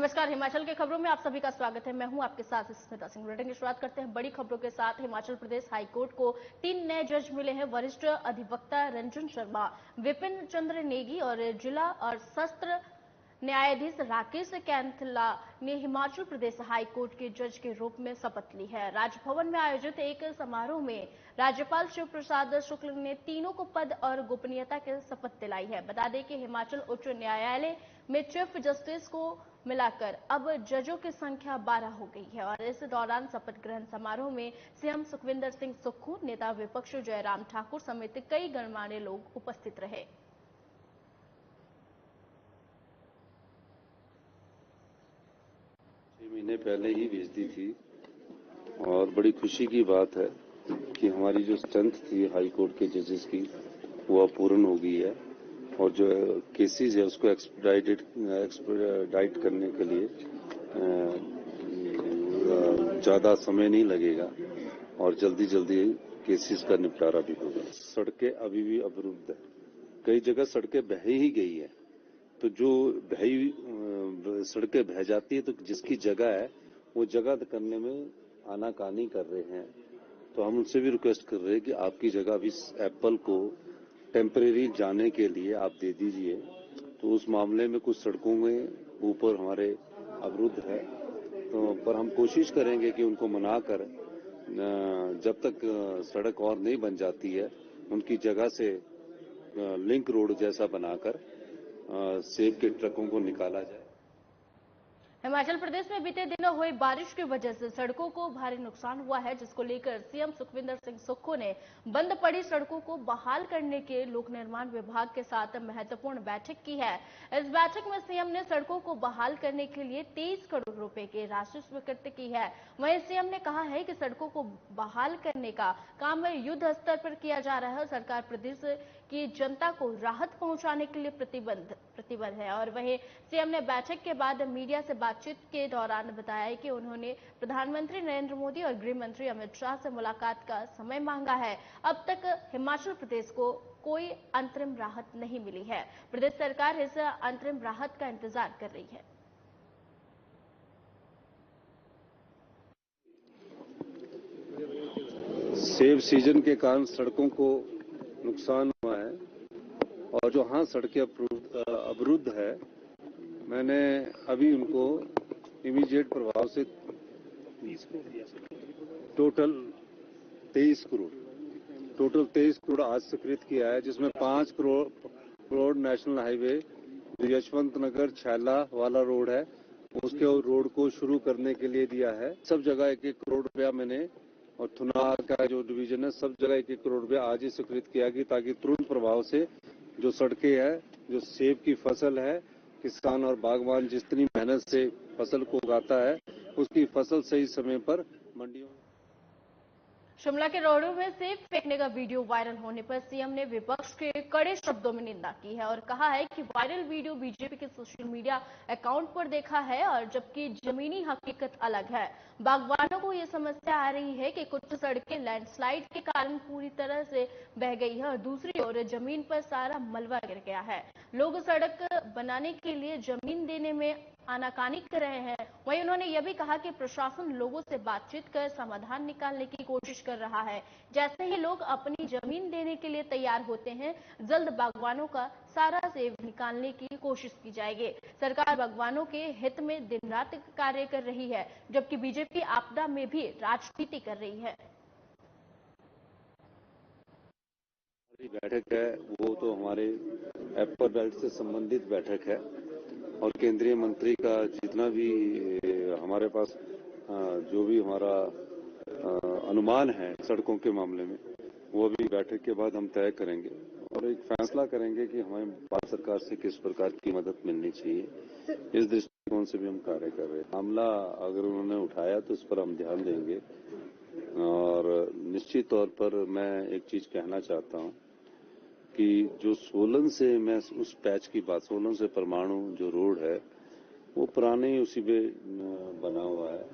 नमस्कार, हिमाचल के खबरों में आप सभी का स्वागत है। मैं हूं आपके साथ स्मिता सिंह। बुलेटिन की शुरुआत करते हैं बड़ी खबरों के साथ। हिमाचल प्रदेश हाईकोर्ट को 3 नए जज मिले हैं। वरिष्ठ अधिवक्ता रंजन शर्मा, विपिन चंद्र नेगी और जिला और सत्र न्यायाधीश राकेश कैंथला ने हिमाचल प्रदेश हाईकोर्ट के जज के रूप में शपथ ली है। राजभवन में आयोजित एक समारोह में राज्यपाल शिव प्रसाद शुक्ल ने तीनों को पद और गोपनीयता की शपथ दिलाई है। बता दें कि हिमाचल उच्च न्यायालय में चीफ जस्टिस को मिलाकर अब जजों की संख्या 12 हो गई है और इस दौरान शपथ ग्रहण समारोह में सीएम सुखविंदर सिंह सुक्खू, नेता विपक्ष जयराम ठाकुर समेत कई गणमान्य लोग उपस्थित रहे। 6 महीने पहले ही भेज दी थी और बड़ी खुशी की बात है कि हमारी जो स्ट्रेंथ थी हाई कोर्ट के जजेस की वो अब पूर्ण हो गई है और जो केसेस है उसको एक्सपेडाइट करने के लिए ज्यादा समय नहीं लगेगा और जल्दी जल्दी केसेस का निपटारा भी होगा। सड़कें अभी भी अवरुद्ध है, कई जगह सड़कें बह ही गई है, तो जो सड़कें बह जाती है तो जिसकी जगह है वो जगह करने में आनाकानी कर रहे हैं। तो हम उनसे भी रिक्वेस्ट कर रहे हैं कि आपकी जगह अभी एप्पल को टेम्परेरी जाने के लिए आप दे दीजिए। तो उस मामले में कुछ सड़कों में ऊपर हमारे अवरुद्ध है, तो पर हम कोशिश करेंगे कि उनको मनाकर जब तक सड़क और नहीं बन जाती है उनकी जगह से लिंक रोड जैसा बनाकर सेब के ट्रकों को निकाला जाए। हिमाचल प्रदेश में बीते दिनों हुई बारिश की वजह से सड़कों को भारी नुकसान हुआ है, जिसको लेकर सीएम सुखविंदर सिंह सुक्खू ने बंद पड़ी सड़कों को बहाल करने के लोक निर्माण विभाग के साथ महत्वपूर्ण बैठक की है। इस बैठक में सीएम ने सड़कों को बहाल करने के लिए 23 करोड़ रुपए की राशि स्वीकृत की है। वहीं सीएम ने कहा है कि सड़कों को बहाल करने का काम युद्ध स्तर पर किया जा रहा है। सरकार प्रदेश की जनता को राहत पहुंचाने के लिए प्रतिबद्ध है। और वहीं सीएम ने बैठक के बाद मीडिया से बातचीत के दौरान बताया कि उन्होंने प्रधानमंत्री नरेंद्र मोदी और गृह मंत्री अमित शाह से मुलाकात का समय मांगा है। अब तक हिमाचल प्रदेश को कोई अंतरिम राहत नहीं मिली है। प्रदेश सरकार इस अंतरिम राहत का इंतजार कर रही है। सेब सीजन के कारण सड़कों को नुकसान हुआ है और जो सड़कें अवरुद्ध है, मैंने अभी उनको इमीडिएट प्रभाव से टोटल 23 करोड़ आज स्वीकृत किया है, जिसमें 5 करोड़ नेशनल हाईवे जो यशवंत नगर छैला वाला रोड है उसके रोड को शुरू करने के लिए दिया है। सब जगह 1-1 करोड़ रुपया मैंने, और थुना का जो डिवीजन है सब जगह 1-1 करोड़ रुपया आज ही स्वीकृत किया गया, ताकि तुरंत प्रभाव से जो सड़कें है, जो सेब की फसल है, किसान और बागवान जितनी मेहनत से फसल को उगाता है उसकी फसल सही समय पर मंडियों में। शिमला के रोडों में सेब फेंकने का वीडियो वायरल होने पर सीएम ने विपक्ष के कड़े शब्दों में निंदा की है और कहा है कि वायरल वीडियो बीजेपी के सोशल मीडिया अकाउंट पर देखा है और जबकि जमीनी हकीकत अलग है। बागवानों को ये समस्या आ रही है कि कुछ सड़कें लैंडस्लाइड के कारण पूरी तरह से बह गई है और दूसरी ओर जमीन पर सारा मलबा गिर गया है। लोग सड़क बनाने के लिए जमीन देने में आनाकानी कर रहे हैं। वहीं उन्होंने यह भी कहा कि प्रशासन लोगों से बातचीत कर समाधान निकालने की कोशिश कर रहा है। जैसे ही लोग अपनी जमीन देने के लिए तैयार होते हैं, जल्द बागवानों का सारा सेब निकालने की कोशिश की जाएगी। सरकार बागवानों के हित में दिन रात कार्य कर रही है, जबकि बीजेपी आपदा में भी राजनीति कर रही है। बैठक है वो तो हमारे एप्पल बेल्ट से संबंधित बैठक है और केंद्रीय मंत्री का जितना भी हमारे पास जो भी हमारा अनुमान है सड़कों के मामले में, वो भी बैठक के बाद हम तय करेंगे और एक फैसला करेंगे कि हमें भारत सरकार से किस प्रकार की मदद मिलनी चाहिए। इस दृष्टिकोण से भी हम कार्य कर रहे हैं। मामला अगर उन्होंने उठाया तो इस पर हम ध्यान देंगे और निश्चित तौर पर मैं एक चीज कहना चाहता हूं कि जो सोलन से मैं उस पैच की बात, सोलन से परमाणु जो रोड है वो पुराने उसी पे बना हुआ है।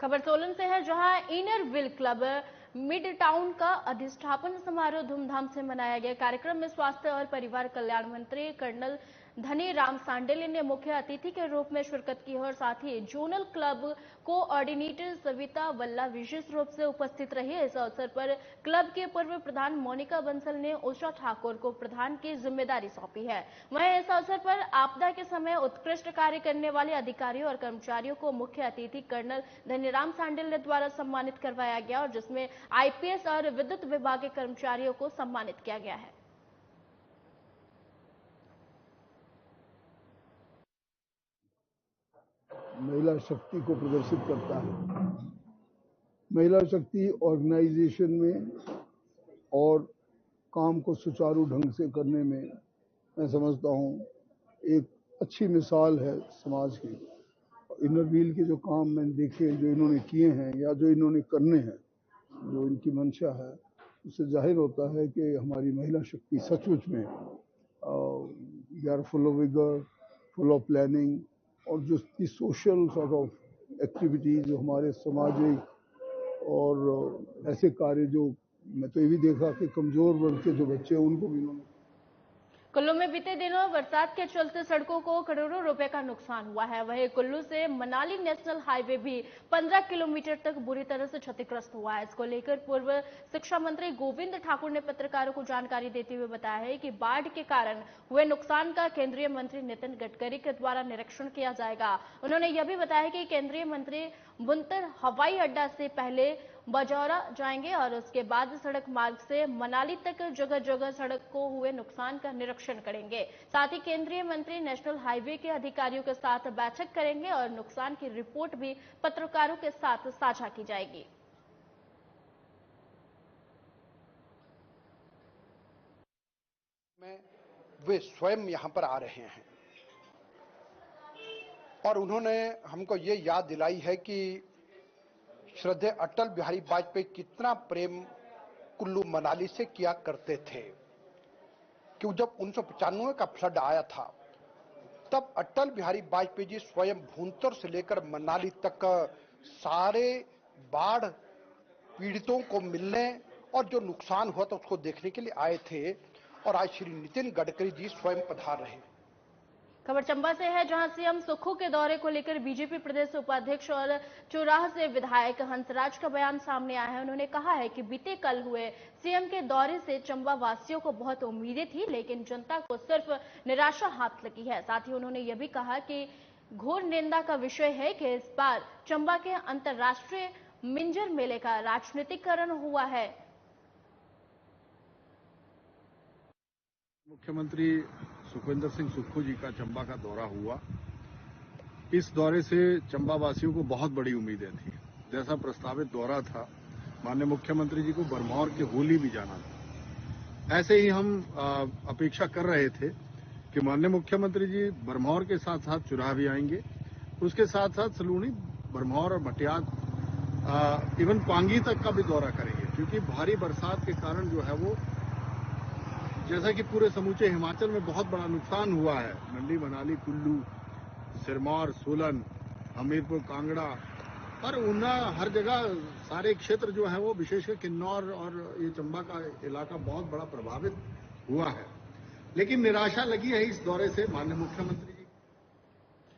खबर सोलन से है, जहां inner wheel club mid town का अधिष्ठापन समारोह धूमधाम से मनाया गया। कार्यक्रम में स्वास्थ्य और परिवार कल्याण मंत्री कर्नल धनी राम सांडिल्य ने मुख्य अतिथि के रूप में शिरकत की और साथ ही जोनल क्लब कोऑर्डिनेटर सविता वल्ला विशेष रूप से उपस्थित रही। इस अवसर पर क्लब के पूर्व प्रधान मोनिका बंसल ने उषा ठाकुर को प्रधान की जिम्मेदारी सौंपी है। वहीं इस अवसर पर आपदा के समय उत्कृष्ट कार्य करने वाले अधिकारियों और कर्मचारियों को मुख्य अतिथि कर्नल धनीराम सांडिल्य द्वारा सम्मानित करवाया गया और जिसमें आईपीएस और विद्युत विभाग के कर्मचारियों को सम्मानित किया गया है। महिला शक्ति को प्रदर्शित करता है। महिला शक्ति ऑर्गेनाइजेशन में और काम को सुचारू ढंग से करने में मैं समझता हूँ एक अच्छी मिसाल है समाज की। इनर व्हील के जो काम मैंने देखे, जो इन्होंने किए हैं या जो इन्होंने करने हैं, जो इनकी मंशा है, उससे जाहिर होता है कि हमारी महिला शक्ति सचमुच में they are full of vigour, full of planning, और जो सोशल सॉर्ट ऑफ एक्टिविटीज जो हमारे सामाजिक और ऐसे कार्य जो मैं तो ये भी देखा कि कमजोर वर्ग के जो बच्चे हैं उनको भी इन्होंने। कुल्लू में बीते दिनों बरसात के चलते सड़कों को करोड़ों रुपए का नुकसान हुआ है। वहीं कुल्लू से मनाली नेशनल हाईवे भी 15 किलोमीटर तक बुरी तरह से क्षतिग्रस्त हुआ है। इसको लेकर पूर्व शिक्षा मंत्री गोविंद ठाकुर ने पत्रकारों को जानकारी देते हुए बताया है कि बाढ़ के कारण हुए नुकसान का केंद्रीय मंत्री नितिन गडकरी के द्वारा निरीक्षण किया जाएगा। उन्होंने यह भी बताया कि केंद्रीय मंत्री बुंतर हवाई अड्डा से पहले बजौरा जाएंगे और उसके बाद सड़क मार्ग से मनाली तक जगह जगह सड़क को हुए नुकसान का निरीक्षण करेंगे। साथ ही केंद्रीय मंत्री नेशनल हाईवे के अधिकारियों के साथ बैठक करेंगे और नुकसान की रिपोर्ट भी पत्रकारों के साथ साझा की जाएगी। वे स्वयं यहां पर आ रहे हैं और उन्होंने हमको ये याद दिलाई है कि श्रद्धेय अटल बिहारी वाजपेयी कितना प्रेम कुल्लू मनाली से किया करते थे कि जब 1995 का फ्लड आया था तब अटल बिहारी वाजपेयी जी स्वयं भूंतर से लेकर मनाली तक सारे बाढ़ पीड़ितों को मिलने और जो नुकसान हुआ था उसको देखने के लिए आए थे और आज श्री नितिन गडकरी जी स्वयं पधार रहे हैं। खबर चंबा से है, जहां सीएम सुक्खू के दौरे को लेकर बीजेपी प्रदेश उपाध्यक्ष और चौराहा से विधायक हंसराज का बयान सामने आया है। उन्होंने कहा है कि बीते कल हुए सीएम के दौरे से चंबा वासियों को बहुत उम्मीदें थी, लेकिन जनता को सिर्फ निराशा हाथ लगी है। साथ ही उन्होंने यह भी कहा कि घोर निंदा का विषय है कि इस बार चंबा के अंतर्राष्ट्रीय मिंजर मेले का राजनीतिकरण हुआ है। मुख्यमंत्री सुखविंदर सिंह सुक्खू जी का चंबा का दौरा हुआ। इस दौरे से चंबा वासियों को बहुत बड़ी उम्मीदें थी। जैसा प्रस्तावित दौरा था, माननीय मुख्यमंत्री जी को बरमौर के होली भी जाना था। ऐसे ही हम अपेक्षा कर रहे थे कि माननीय मुख्यमंत्री जी बरमौर के साथ साथ चुराह भी आएंगे, उसके साथ साथ सलूनी, बरमौर और भटियात, इवन पांगी तक का भी दौरा करेंगे, क्योंकि भारी बरसात के कारण जो है वो, जैसा कि पूरे समूचे हिमाचल में बहुत बड़ा नुकसान हुआ है, मंडी, मनाली, कुल्लू, सिरमौर, सोलन, हमीरपुर, कांगड़ा और ऊना, हर जगह सारे क्षेत्र जो है वो, विशेषकर किन्नौर और ये चंबा का इलाका बहुत बड़ा प्रभावित हुआ है। लेकिन निराशा लगी है इस दौरे से माननीय मुख्यमंत्री जी।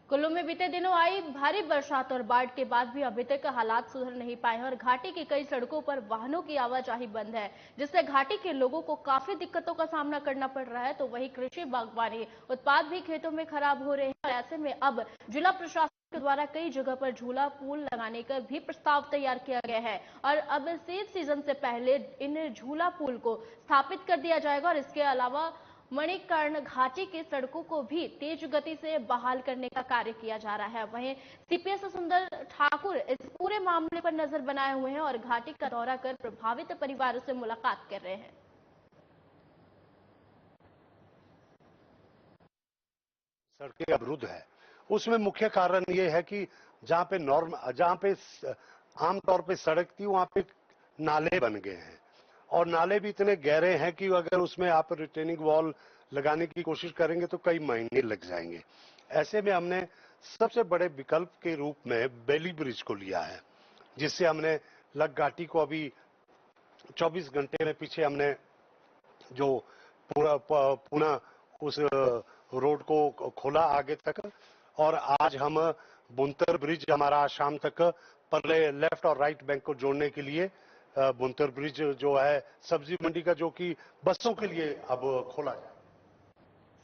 कुल्लू में बीते दिनों आई भारी बरसात और बाढ़ के बाद भी अभी तक हालात सुधर नहीं पाए हैं और घाटी की कई सड़कों पर वाहनों की आवाजाही बंद है, जिससे घाटी के लोगों को काफी दिक्कतों का सामना करना पड़ रहा है। तो वहीं कृषि बागवानी उत्पाद भी खेतों में खराब हो रहे हैं और ऐसे में अब जिला प्रशासन के द्वारा कई जगह पर झूला पुल लगाने का भी प्रस्ताव तैयार किया गया है और अब सेब सीजन से पहले इन झूला पुल को स्थापित कर दिया जाएगा और इसके अलावा मणिकर्ण घाटी की सड़कों को भी तेज गति से बहाल करने का कार्य किया जा रहा है। वहीं सीपीएस सुंदर ठाकुर इस पूरे मामले पर नजर बनाए हुए हैं और घाटी का दौरा कर प्रभावित परिवारों से मुलाकात कर रहे हैं। सड़कें अवरुद्ध है, उसमें मुख्य कारण ये है कि जहां पे आमतौर पे सड़क थी वहां पे नाले बन गए हैं और नाले भी इतने गहरे हैं कि अगर उसमें आप रिटेनिंग वॉल लगाने की कोशिश करेंगे तो कई महीने लग जाएंगे। ऐसे में हमने सबसे बड़े विकल्प के रूप में बेली ब्रिज को लिया है, जिससे हमने लग घाटी को अभी 24 घंटे में पीछे हमने जो पुनः उस रोड को खोला आगे तक, और आज हम बुनतर ब्रिज हमारा शाम तक पहले लेफ्ट और राइट बैंक को जोड़ने के लिए बुनतर ब्रिज जो है सब्जी मंडी का, जो कि बसों के लिए अब खोला जाए।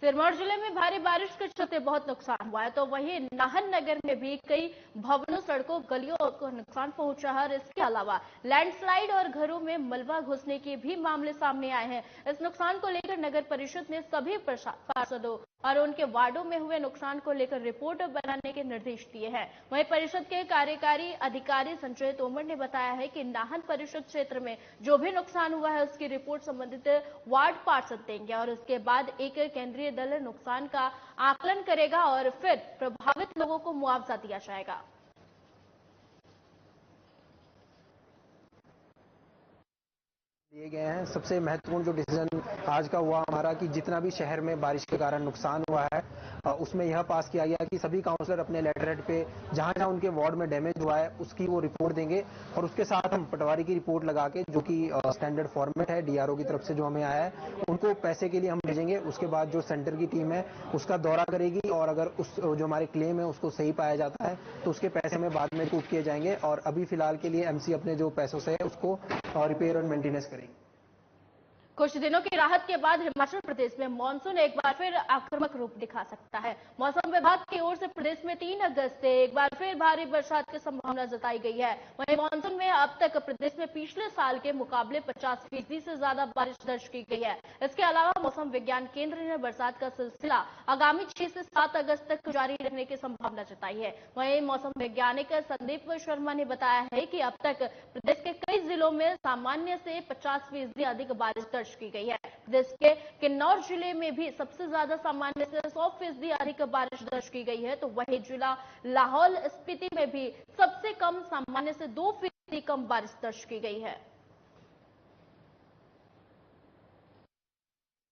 सिरमौर जिले में भारी बारिश के चलते बहुत नुकसान हुआ है, तो वहीं नाहन नगर में भी कई भवनों, सड़कों, गलियों को नुकसान पहुंचा है और इसके अलावा लैंडस्लाइड और घरों में मलबा घुसने के भी मामले सामने आए हैं। इस नुकसान को लेकर नगर परिषद ने सभी पार्षदों और उनके वार्डों में हुए नुकसान को लेकर रिपोर्ट बनाने के निर्देश दिए हैं। वहीं परिषद के कार्यकारी अधिकारी संजय तोमर ने बताया है कि नाहन परिषद क्षेत्र में जो भी नुकसान हुआ है उसकी रिपोर्ट संबंधित वार्ड पार्षद देंगे और उसके बाद एक केंद्रीय दल नुकसान का आकलन करेगा और फिर प्रभावित लोगों को मुआवजा दिया जाएगा। दिए गए हैं। सबसे महत्वपूर्ण जो डिसीजन आज का हुआ हमारा कि जितना भी शहर में बारिश के कारण नुकसान हुआ है उसमें यह पास किया गया कि सभी काउंसलर अपने लेटरहेड पे जहां जहां उनके वार्ड में डैमेज हुआ है उसकी वो रिपोर्ट देंगे और उसके साथ हम पटवारी की रिपोर्ट लगा के, जो कि स्टैंडर्ड फॉर्मेट है डीआरओ की तरफ से जो हमें आया है, उनको पैसे के लिए हम भेजेंगे। उसके बाद जो सेंटर की टीम है उसका दौरा करेगी और अगर उस जो हमारे क्लेम है उसको सही पाया जाता है तो उसके पैसे हमें बाद में रिकूप किए जाएंगे और अभी फिलहाल के लिए एमसी अपने जो पैसों से है उसको रिपेयर और मेंटेनेंस करेंगे। कुछ दिनों की राहत के बाद हिमाचल प्रदेश में मानसून एक बार फिर आक्रामक रूप दिखा सकता है। मौसम विभाग की ओर से प्रदेश में 3 अगस्त से एक बार फिर भारी बरसात की संभावना जताई गई है। वहीं मानसून में अब तक प्रदेश में पिछले साल के मुकाबले 50% से ज्यादा बारिश दर्ज की गई है। इसके अलावा मौसम विज्ञान केंद्र ने बरसात का सिलसिला आगामी 6 से 7 अगस्त तक जारी रहने की संभावना जताई है। वहीं मौसम वैज्ञानिक संदीप शर्मा ने बताया है कि अब तक प्रदेश के कई जिलों में सामान्य से 50% अधिक बारिश दर्ज की गई है। प्रदेश के किन्नौर जिले में भी सबसे ज्यादा सामान्य से 100% अधिक बारिश दर्ज की गई है, तो वहीं जिला लाहौल स्पीति में भी सबसे कम सामान्य से 2% कम बारिश दर्ज की गई है।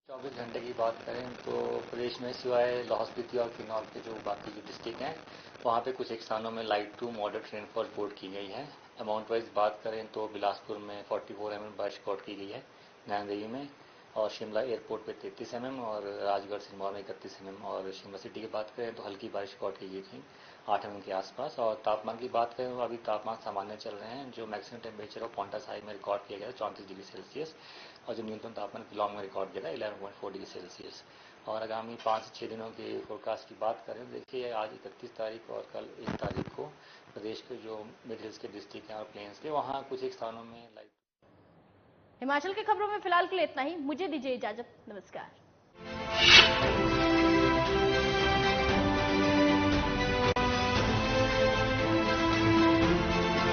24 घंटे की बात करें तो प्रदेश में सिवाय लाहौल स्पीति और किन्नौर के जो बाकी जो डिस्ट्रिक्ट हैं वहां पे कुछ एक स्थानों में light to moderate rainfall report की गई है। अमाउंट वाइज बात करें तो बिलासपुर में 44 mm बारिश रिकॉर्ड की गई है, नैनदेवी में, और शिमला एयरपोर्ट पे 33 mm और राजगढ़ सिरमौर में 31 mm, और शिमला सिटी की बात करें तो हल्की बारिश रिकॉर्ड की गई थी 8 mm के आसपास। और तापमान की बात करें तो अभी तापमान सामान्य चल रहे हैं। जो मैक्सिमम टेम्परेचर है पॉन्टा साहिब में रिकॉर्ड किया गया 34 डिग्री सेल्सियस और जो न्यूनतम तापमान किलोंग में रिकॉर्ड किया गया 11.4 डिग्री सेल्सियस। और आगामी 5 से 6 दिनों के फोरकास्ट की बात करें तो देखिए आज 31 तारीख और कल 1 तारीख को प्रदेश के जो मिड हिल्स के डिस्ट्रिक्ट हैं और प्लेन्स के वहाँ कुछ एक स्थानों में लाइट। हिमाचल की खबरों में फिलहाल के लिए इतना ही। मुझे दीजिए इजाजत। नमस्कार।